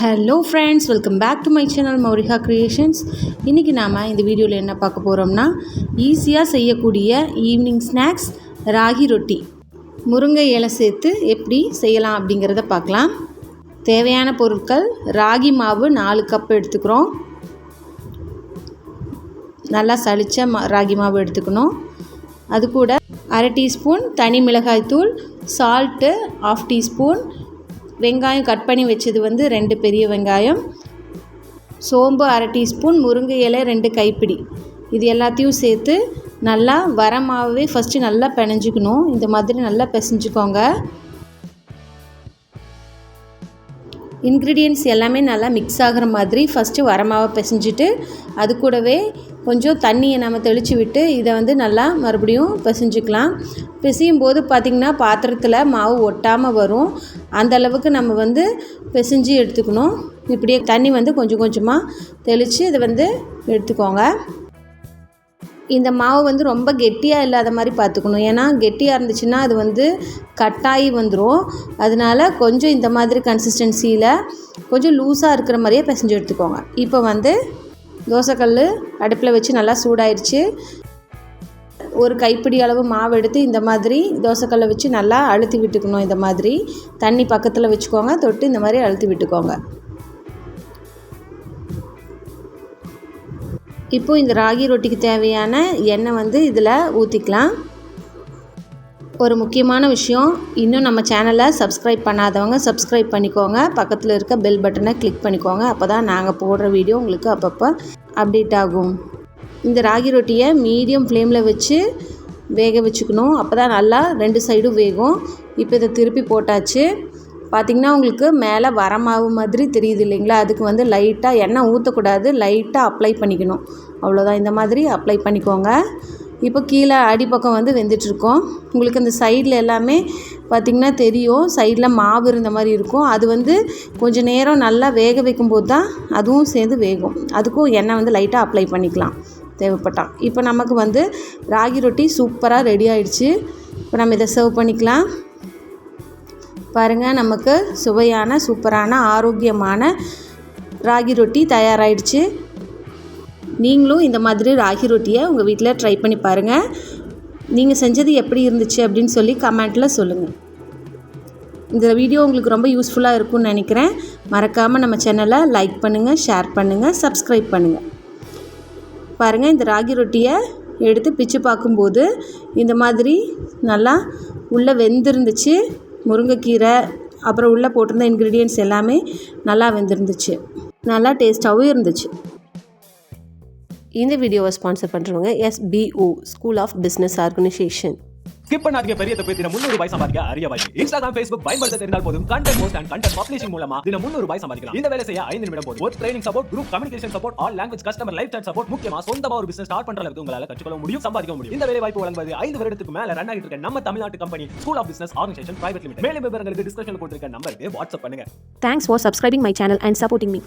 Hello friends, welcome back to my channel Mourika Creations. இன்றைக்கி நாம் இந்த வீடியோவில் என்ன பார்க்க போகிறோம்னா, ஈஸியாக செய்யக்கூடிய ஈவினிங் ஸ்நாக்ஸ் ராகி ரொட்டி. முருங்கை இலை சேர்த்து எப்படி செய்யலாம் அப்படிங்கிறத பார்க்கலாம். தேவையான பொருட்கள்: ராகி மாவு 4 கப் எடுத்துக்கிறோம். நல்லா சளிச்ச ராகி மாவு எடுத்துக்கணும். அது கூட 1/2 டீஸ்பூன் தனி மிளகாய் தூள், சால்ட்டு 1/2 டீஸ்பூன், வெங்காயம் கட் பண்ணி வச்சது 2 பெரிய வெங்காயம், சோம்பு 1/2 டீஸ்பூன், முருங்கை இலை 2 கைப்பிடி. இது எல்லாத்தையும் சேர்த்து நல்லா வர மாவே ஃபஸ்ட்டு நல்லா பிணைஞ்சிக்கணும். இந்த மாதிரி நல்லா பிசைஞ்சுக்கோங்க. இன்க்ரீடியன்ட்ஸ் எல்லாமே நல்லா மிக்ஸ் ஆகிற மாதிரி ஃபஸ்ட்டு வர மாவை பிசைஞ்சிட்டு, அது கூடவே கொஞ்சம் தண்ணியை நம்ம தெளித்து விட்டு இதை நல்லா மறுபடியும் பிசைஞ்சிக்கலாம். பிசையும் போது பார்த்திங்கன்னா பாத்திரத்தில் மாவு ஒட்டாமல் வரும். அந்த அளவுக்கு நம்ம பிசைஞ்சு எடுத்துக்கணும். இப்படியே தண்ணி கொஞ்சம் கொஞ்சமாக தெளித்து இதை எடுத்துக்கோங்க. இந்த மாவு ரொம்ப கெட்டியாக இல்லாத மாதிரி பார்த்துக்கணும். ஏன்னா கெட்டியாக இருந்துச்சுன்னா அது கட்டாகி வந்துடும். அதனால் கொஞ்சம் இந்த மாதிரி கன்சிஸ்டன்சியில் கொஞ்சம் லூஸாக இருக்கிற மாதிரியே பிசைஞ்சு எடுத்துக்கோங்க. இப்போ தோசைக்கல் அடுப்பில் வச்சு நல்லா சூடாயிருச்சு. ஒரு கைப்பிடி அளவு மாவு எடுத்து இந்த மாதிரி தோசைக்கல்லை வச்சு நல்லா அழுத்தி விட்டுக்கணும். இந்த மாதிரி தண்ணி பக்கத்தில் வச்சுக்கோங்க, தொட்டு இந்த மாதிரி அழுத்தி விட்டுக்கோங்க. இப்போது இந்த ராகி ரொட்டிக்கு தேவையான எண்ணெய் இதில் ஊற்றிக்கலாம். ஒரு முக்கியமான விஷயம், இன்னும் நம்ம சேனலை சப்ஸ்கிரைப் பண்ணாதவங்க சப்ஸ்கிரைப் பண்ணிக்கோங்க. பக்கத்தில் இருக்க பெல் பட்டனை கிளிக் பண்ணிக்கோங்க. அப்போ தான் நாங்கள் போடுற வீடியோ உங்களுக்கு அப்பப்போ அப்டேட் ஆகும். இந்த ராகி ரொட்டியை மீடியம் ஃப்ளேமில் வச்சு வேக வச்சுக்கணும். அப்போ தான் நல்லா 2 சைடும் வேகும். இப்போ இதை திருப்பி போட்டாச்சு. பார்த்திங்கன்னா உங்களுக்கு மேலே வர மாவு மாதிரி தெரியுது இல்லைங்களா? அதுக்கு லைட்டாக எண்ணெய் ஊற்றக்கூடாது, லைட்டாக அப்ளை பண்ணிக்கணும். அவ்வளோதான். இந்த மாதிரி அப்ளை பண்ணிக்கோங்க. இப்போ கீழே அடிப்பக்கம் வெந்துட்டுருக்கோம். உங்களுக்கு அந்த சைடில் எல்லாமே பார்த்திங்கன்னா தெரியும், சைடில் மாவு இருந்த மாதிரி இருக்கும். அது கொஞ்சம் நேரம் நல்லா வேக வைக்கும்போது தான் அதுவும் சேர்ந்து வேகும். அதுக்கும் எண்ணெய் லைட்டாக அப்ளை பண்ணிக்கலாம் தேவைப்பட்டால். இப்போ நமக்கு ராகி ரொட்டி சூப்பராக ரெடி ஆகிடுச்சு. இப்போ நம்ம இதை சர்வ் பண்ணிக்கலாம். பாருங்கள், நமக்கு சுவையான சூப்பரான ஆரோக்கியமான ராகி ரொட்டி தயாராகிடுச்சு. நீங்களும் இந்த மாதிரி ராகி ரொட்டியை உங்கள் வீட்டில் ட்ரை பண்ணி பாருங்கள். நீங்கள் செஞ்சது எப்படி இருந்துச்சு அப்படின்னு சொல்லி கமெண்ட்டில் சொல்லுங்கள். இந்த வீடியோ உங்களுக்கு ரொம்ப யூஸ்ஃபுல்லாக இருக்கும்னு நினைக்கிறேன். மறக்காமல் நம்ம சேனலை லைக் பண்ணுங்கள், ஷேர் பண்ணுங்கள், சப்ஸ்கிரைப் பண்ணுங்கள். பாருங்கள், இந்த ராகி ரொட்டியை எடுத்து பிச்சு பார்க்கும்போது இந்த மாதிரி நல்லா உள்ளே வெந்திருந்துச்சு. முருங்கைக்கீரை அப்புறம் உள்ளே போட்டிருந்த இன்க்ரீடியன்ட்ஸ் எல்லாமே நல்லா வெந்திருந்துச்சு. நல்லா டேஸ்ட்டாகவும் இருந்துச்சு. இந்த வீடியோவை ஸ்பான்சர் பண்ணுறவங்க SBO school of business organization. Skip பண்ணாதீங்க. பெரிய தொகை தினம் 300 ரூபாய் சம்பாதிக்க அரிய வாய்ப்பு. Instagram, Facebook பயன்படுத்த தெரிந்தால் போதும். Content post and content publishing மூலமா தினம் 300 ரூபாய் சம்பாதிக்கலாம். இந்த வேலை செய்ய 5 நிமிடம் போதும். ஒரு training support, group communication support, all language customer life style support, முக்கியமா சொந்தமா ஒரு பிசினஸ் ஸ்டார்ட் பண்ற அளவுக்கு உங்களால கற்றுக்கொள்ள முடியும், சம்பாதிக்க முடியும். இந்த வேலை வாய்ப்பு வழங்குவது 5 வருடத்துக்கு மேல ரன் ஆகிட்டு இருக்க நம்ம தமிழ்நாட்டு company school of business organization private limited. மேலும் விவரங்களுக்கு டிஸ்கிரிப்ஷன்ல கொடுத்திருக்க நம்பருக்கு வாட்ஸ்அப் பண்ணுங்க. Thanks for subscribing my channel and supporting me.